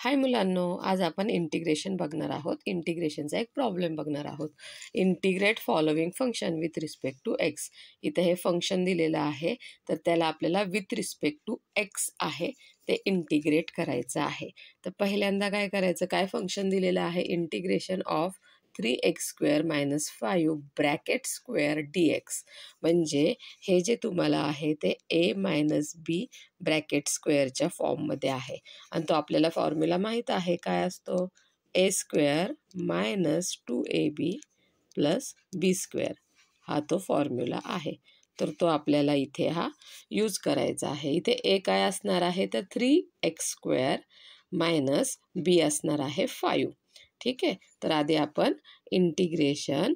हाय मुलांनो, आज आपण इंटिग्रेशन बघणार आहोत. इंटिग्रेशनचा एक प्रॉब्लेम बघणार आहोत. Integrate following function with respect to x. इथे हे फंक्शन दिलेलं आहे, तर त्याला आपल्याला विथ रिस्पेक्ट टू एक्स आहे ते इंटिग्रेट करायचं आहे. तर पहिल्यांदा काय करायचं, काय फंक्शन दिलेलं आहे, integration of 3x² - 5 bracket square dx. म्हणजे हे जे तुम्हाला आहे ते a - b ब्रॅकेट स्क्वेअरच्या फॉर्ममध्ये आहे आणि तो आपल्याला फॉर्म्युला माहीत आहे. काय असतो? a² - 2ab + b². हा तो फॉर्म्युला आहे. तर तो आपल्याला इथे हा यूज करायचा आहे. इथे a काय असणार आहे, तर 3x² - b असणार आहे 5. ठीक आहे. तर आधी आपण इंटिग्रेशन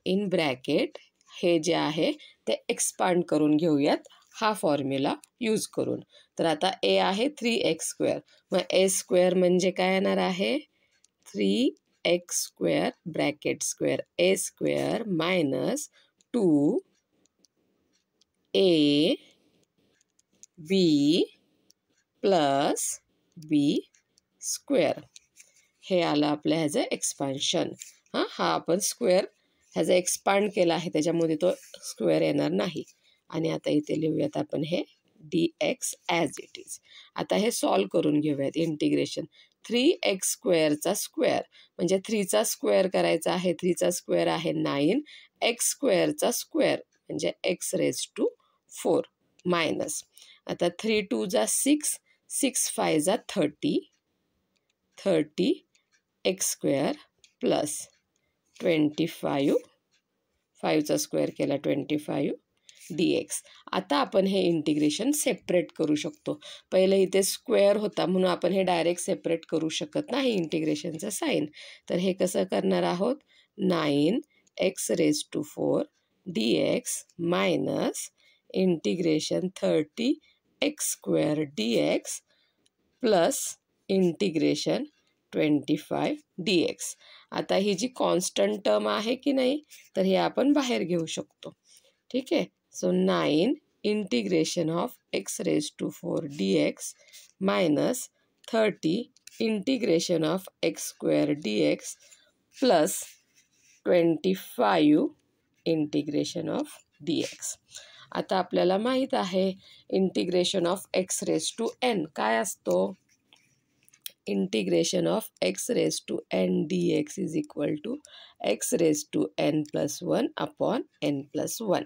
इन ब्रॅकेट हे जे आहे ते एक्सपांड करून घेऊयात हा फॉर्म्युला यूज करून. तर आता a आहे 3x², मग a² म्हणजे काय येणार आहे, 3x² bracket square a² - 2ab + b². हे आलं आपलं ह्याचं एक्सपान्शन. हा आपण स्क्वेअर ह्याचा एक्सपांड केला आहे, त्याच्यामध्ये तो स्क्वेअर येणार नाही. आणि आता इथे लिहूयात आपण हे dx ॲज इट इज. आता हे सॉल्व करून घेऊयात. इंटिग्रेशन 3x² स्क्वेअर म्हणजे 3चा स्क्वेअर करायचा आहे. 3चा स्क्वेअर आहे 9. x² स्क्वेअर म्हणजे x⁴ मायनस. आता 3 × 2 = 6, 6 × 5 = 30, 30 x² + 25, 5चा स्क्वेअर केला 25 dx. आता आपण हे इंटिग्रेशन सेपरेट करू शकतो. पहिले इथे स्क्वेअर होता म्हणून आपण हे डायरेक्ट सेपरेट करू शकत नाही इंटिग्रेशनचं साईन. तर हे कसं करणार आहोत, 9x⁴ dx minus integration 30 x² dx plus integration 25 dx. आता ही जी कॉन्स्टंट टर्म आहे की नाही, तर हे आपण बाहेर घेऊ शकतो. ठीक आहे. So 9 integration of x⁴ dx minus 30 integration of x² dx plus 25 integration of dx. आता आपल्याला माहीत आहे इंटिग्रेशन ऑफ x⁴n काय असतो. Integration of x⁴n dx is equal to x⁴n + 1 / n+1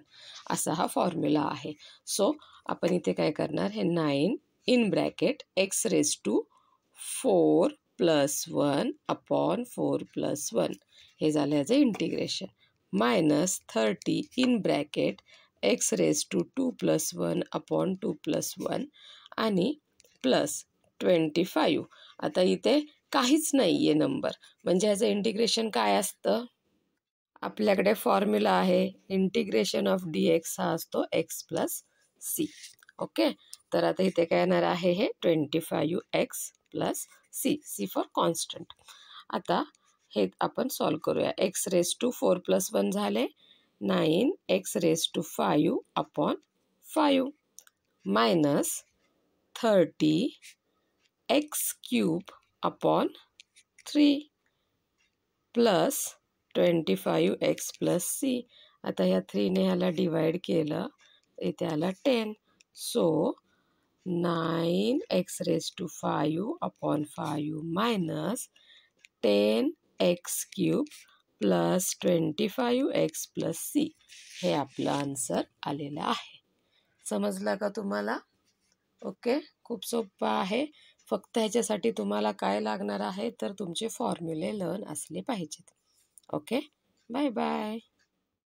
असा हा फॉर्म्युला आहे. सो आपण इथे काय करणार, हे 9 इन ब्रॅकेट x⁴ + 1 / 4 + 1 हे झालं याचं integration minus 30 in bracket x⁴ 2 + 1 / 2 + 1 आणि प्लस 25. आता इथे काहीच नाही आहे नंबर, म्हणजे ह्याचं इंटिग्रेशन काय असतं, आपल्याकडे फॉर्म्युला आहे इंटिग्रेशन ऑफ dx हा असतो x + c. ओके. तर आता इथे काय येणार आहे, हे 25x + c फॉर कॉन्स्टंट. आता हे आपण सॉल्व करूया. x⁴ + 1 झाले 9x⁵ / 5 minus 30 x³ / 3 plus 25x + c. आता ह्या 3ने ह्याला डिवाइड केलं, इथे आला 10. So 9x⁵ / 5 minus 10x³ + 25x + c हे आपलं आन्सर आलेलं आहे. समजलं का तुम्हाला? ओके. खूप सोपं आहे. फक्त ह्याच्यासाठी तुम्हाला काय लागणार आहे, तर तुमचे फॉर्म्युले लर्न असले पाहिजेत. ओके. Bye bye.